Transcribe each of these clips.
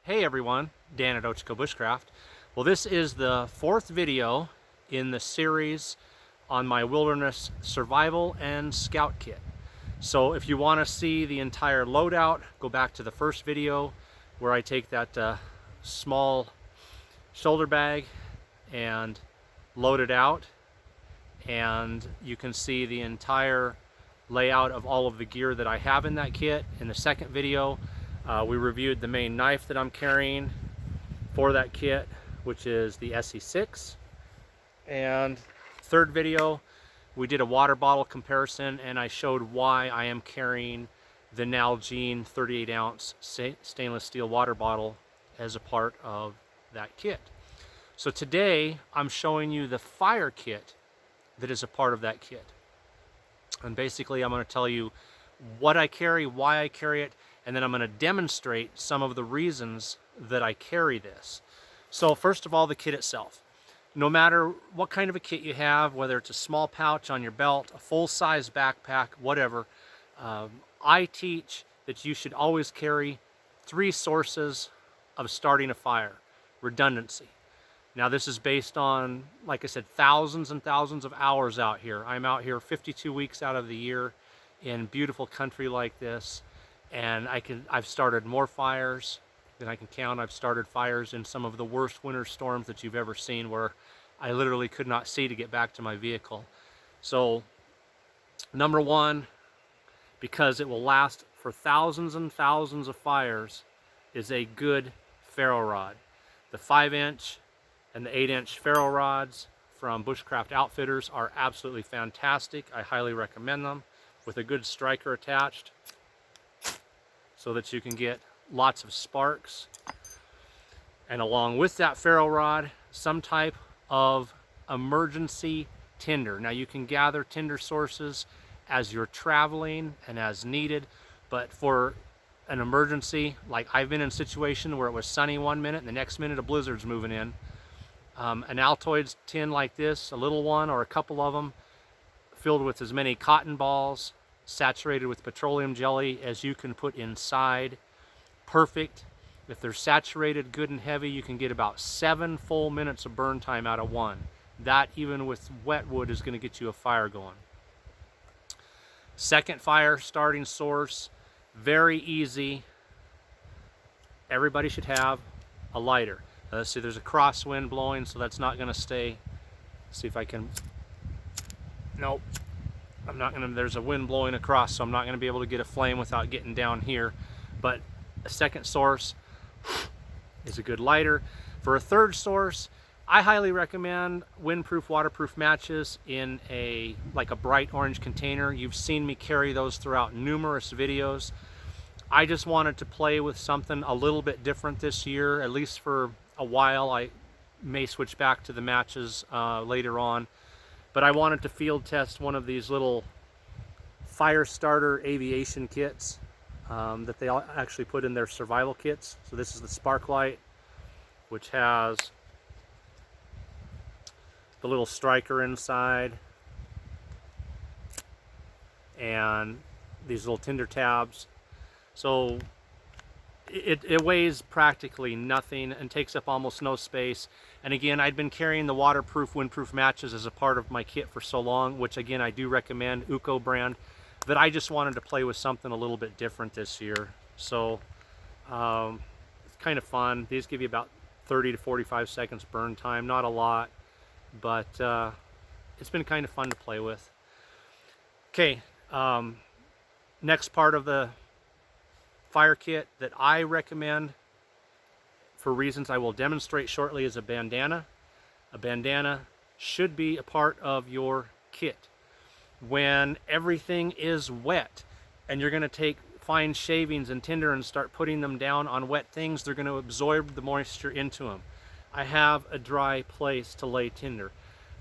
Hey everyone, Dan at Ochiko Bushcraft. Well, this is the fourth video in the series on my wilderness survival and scout kit. So if you want to see the entire loadout, go back to the first video where I take that small shoulder bag and load it out, and you can see the entire layout of all of the gear that I have in that kit. In the second video, we reviewed the main knife that I'm carrying for that kit, which is the SE6. And third video, we did a water bottle comparison, and I showed why I am carrying the Nalgene 38 ounce stainless steel water bottle as a part of that kit. So today I'm showing you the fire kit that is a part of that kit. And basically I'm going to tell you what I carry, why I carry it, and then I'm going to demonstrate some of the reasons that I carry this. So first of all, the kit itself. No matter what kind of a kit you have, whether it's a small pouch on your belt, a full-size backpack, whatever, I teach that you should always carry 3 sources of starting a fire. Redundancy. Now this is based on, like I said, thousands and thousands of hours out here. I'm out here 52 weeks out of the year in beautiful country like this, and I've started more fires than I can count. I've started fires in some of the worst winter storms that you've ever seen, where I literally could not see to get back to my vehicle. So number one, because it will last for thousands and thousands of fires, is a good ferro rod. The 5-inch and the 8-inch ferro rods from Bushcraft Outfitters are absolutely fantastic. I highly recommend them, with a good striker attached so that you can get lots of sparks. And along with that ferro rod, some type of emergency tinder. Now you can gather tinder sources as you're traveling and as needed, but for an emergency, like I've been in a situation where it was sunny one minute and the next minute a blizzard's moving in, an Altoids tin like this, a little one or a couple of them, filled with as many cotton balls saturated with petroleum jelly as you can put inside. Perfect. If they're saturated good and heavy, you can get about 7 full minutes of burn time out of one. That, even with wet wood, is going to get you a fire going. Second fire starting source, very easy. Everybody should have a lighter. Let's see, there's a crosswind blowing, so that's not going to stay. Let's see if I can. Nope. I'm not going to. There's a wind blowing across, so I'm not going to be able to get a flame without getting down here. But a second source is a good lighter. For a third source, I highly recommend windproof, waterproof matches in a bright orange container. You've seen me carry those throughout numerous videos. I just wanted to play with something a little bit different this year, at least for a while. I may switch back to the matches later on, but I wanted to field test one of these little fire starter aviation kits that they actually put in their survival kits. So this is the Sparklight, which has the little striker inside and these little tinder tabs. So it weighs practically nothing and takes up almost no space. And again, I'd been carrying the waterproof, windproof matches as a part of my kit for so long, which again I do recommend, UCO brand, that I just wanted to play with something a little bit different this year. So it's kind of fun. These give you about 30 to 45 seconds burn time, not a lot, but it's been kind of fun to play with. Okay, next part of the fire kit that I recommend, for reasons I will demonstrate shortly, is a bandana. A bandana should be a part of your kit. When everything is wet and you're going to take fine shavings and tinder and start putting them down on wet things, they're going to absorb the moisture into them. I have a dry place to lay tinder.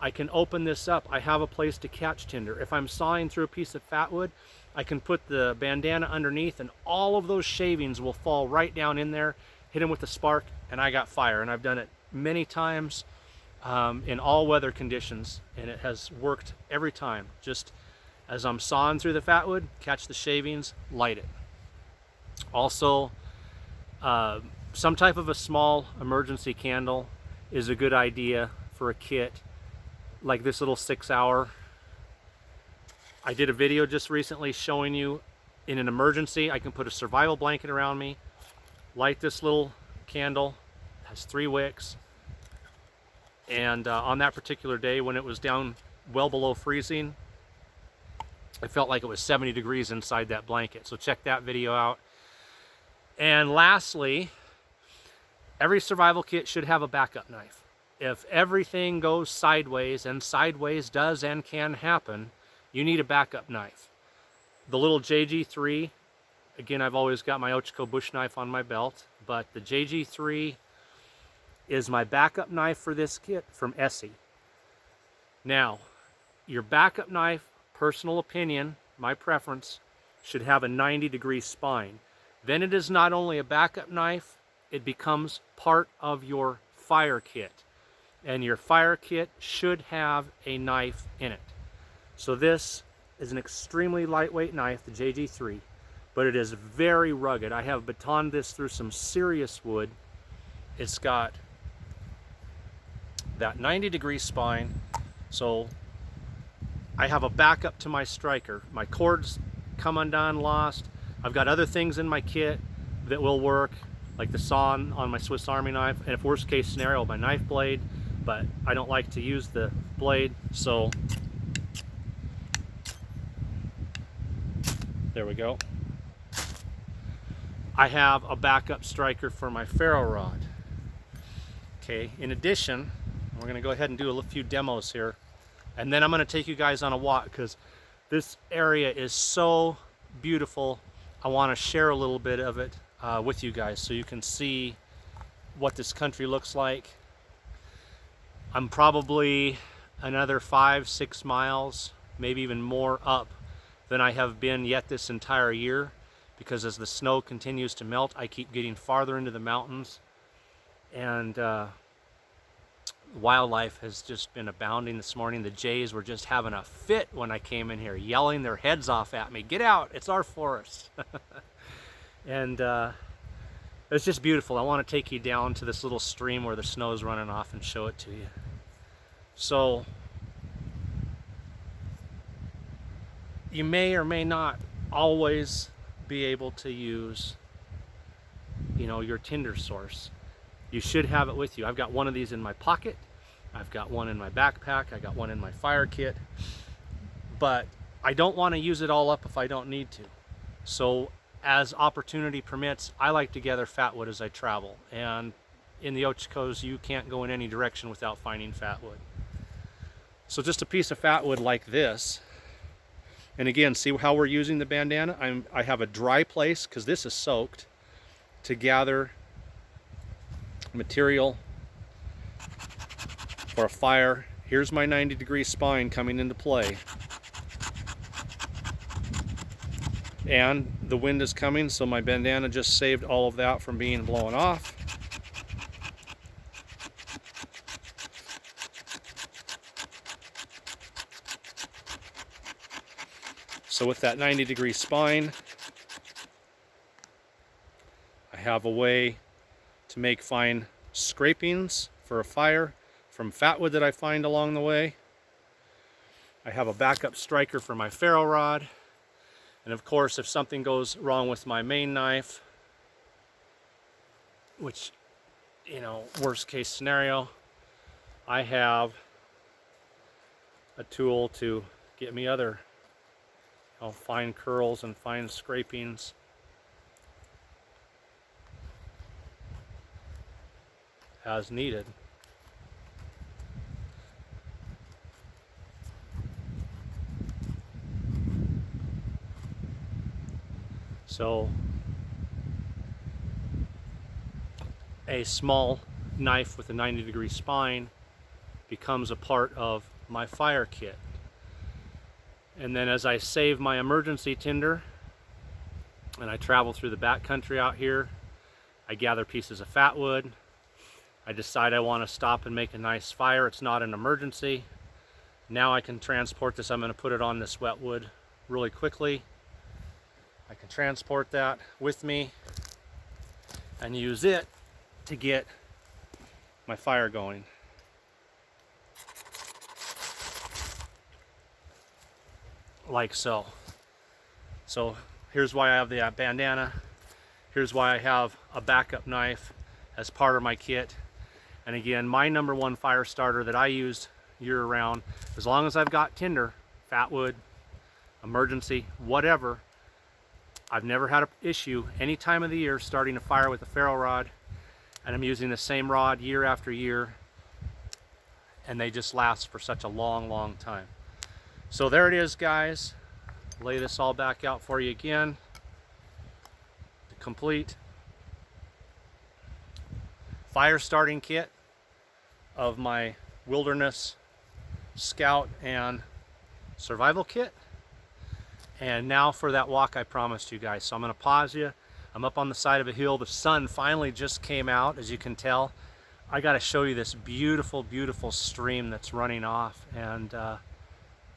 I can open this up. I have a place to catch tinder. If I'm sawing through a piece of fatwood, I can put the bandana underneath and all of those shavings will fall right down in there, hit them with a spark, and I got fire. And I've done it many times in all weather conditions, and it has worked every time. Just as I'm sawing through the fatwood, catch the shavings, light it. Also, some type of a small emergency candle is a good idea for a kit like this little 6-hour. I did a video just recently showing you in an emergency I can put a survival blanket around me, light this little candle, it has 3 wicks, and on that particular day when it was down well below freezing, it felt like it was 70 degrees inside that blanket. So check that video out. And lastly, every survival kit should have a backup knife. If everything goes sideways, and sideways does and can happen, you need a backup knife. The little JG3, again, I've always got my Ochiko bush knife on my belt, but the JG3 is my backup knife for this kit from Essie. Now, your backup knife, personal opinion, my preference, should have a 90-degree spine. Then it is not only a backup knife, it becomes part of your fire kit. And your fire kit should have a knife in it. So this is an extremely lightweight knife, the JG3, but it is very rugged. I have batoned this through some serious wood. It's got that 90-degree spine, so I have a backup to my striker. My cords come undone, lost. I've got other things in my kit that will work, like the saw on my Swiss Army knife, and if worst case scenario, my knife blade, but I don't like to use the blade, so there we go. I have a backup striker for my ferro rod. Okay, in addition, we're gonna go ahead and do a few demos here, and then I'm gonna take you guys on a walk because this area is so beautiful. I wanna share a little bit of it with you guys so you can see what this country looks like. I'm probably another 5-6 miles, maybe even more up than I have been yet this entire year, because as the snow continues to melt, I keep getting farther into the mountains, and wildlife has just been abounding this morning. The jays were just having a fit when I came in here, yelling their heads off at me, "Get out, it's our forest." And it's just beautiful. I want to take you down to this little stream where the snow is running off and show it to you. So you may or may not always be able to use, you know, your tinder source. You should have it with you. I've got one of these in my pocket. I've got one in my backpack. I got one in my fire kit. But I don't want to use it all up if I don't need to. So as opportunity permits, I like to gather fatwood as I travel. And in the Ochikos, you can't go in any direction without finding fatwood. So just a piece of fatwood like this. And again, see how we're using the bandana? I have a dry place, because this is soaked, to gather material for a fire. Here's my 90-degree spine coming into play. And the wind is coming, so my bandana just saved all of that from being blown off. So with that 90-degree spine, I have a way to make fine scrapings for a fire from fatwood that I find along the way. I have a backup striker for my ferro rod. And of course, if something goes wrong with my main knife, which, you know, worst case scenario, I have a tool to get me other, you know, fine curls and fine scrapings. As needed. So a small knife with a 90-degree spine becomes a part of my fire kit. And then as I save my emergency tinder and I travel through the backcountry out here, I gather pieces of fatwood. I decide I want to stop and make a nice fire. It's not an emergency. Now I can transport this. I'm going to put it on this wet wood really quickly. I can transport that with me and use it to get my fire going. Like so. So here's why I have the bandana. Here's why I have a backup knife as part of my kit. And again, my #1 fire starter that I used year round, as long as I've got tinder, fat wood, emergency, whatever, I've never had an issue any time of the year starting a fire with a ferro rod, and I'm using the same rod year after year, and they just last for such a long time. So there it is, guys. Lay this all back out for you again. The complete fire starting kit of my wilderness scout and survival kit. And now for that walk I promised you guys. So I'm going to pause you. I'm up on the side of a hill. The sun finally just came out, as you can tell. I got to show you this beautiful, beautiful stream that's running off, and the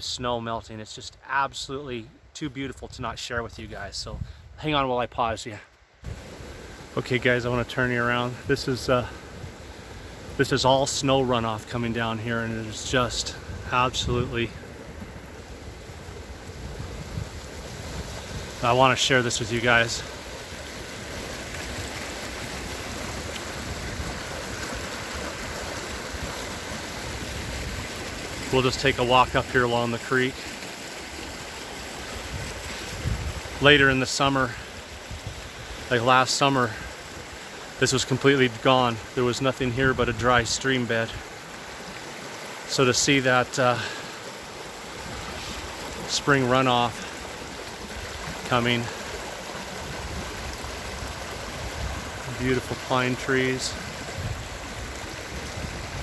snow melting. It's just absolutely too beautiful to not share with you guys. So hang on while I pause you. Okay guys, I want to turn you around. This is all snow runoff coming down here, and it is just absolutely, I want to share this with you guys. We'll just take a walk up here along the creek. Later in the summer, like last summer, this was completely gone. There was nothing here but a dry stream bed. So to see that spring runoff coming, beautiful pine trees,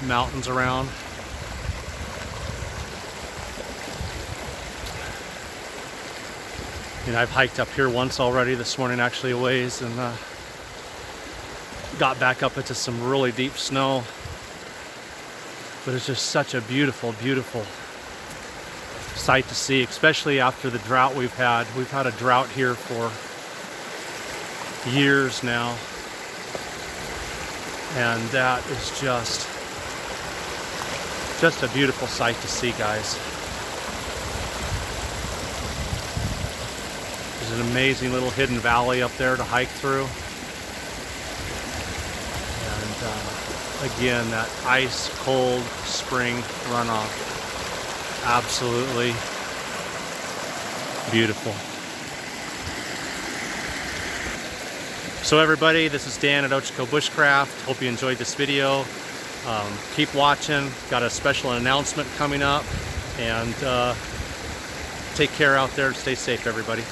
mountains around. And I've hiked up here once already this morning, actually a ways, and got back up into some really deep snow. But it's just such a beautiful, beautiful sight to see, especially after the drought we've had. We've had a drought here for years now, and that is just a beautiful sight to see, guys. There's an amazing little hidden valley up there to hike through. And again, that ice cold spring runoff. Absolutely beautiful. So everybody, this is Dan at Ochiko Bushcraft. Hope you enjoyed this video. Keep watching. Got a special announcement coming up. And take care out there. Stay safe, everybody.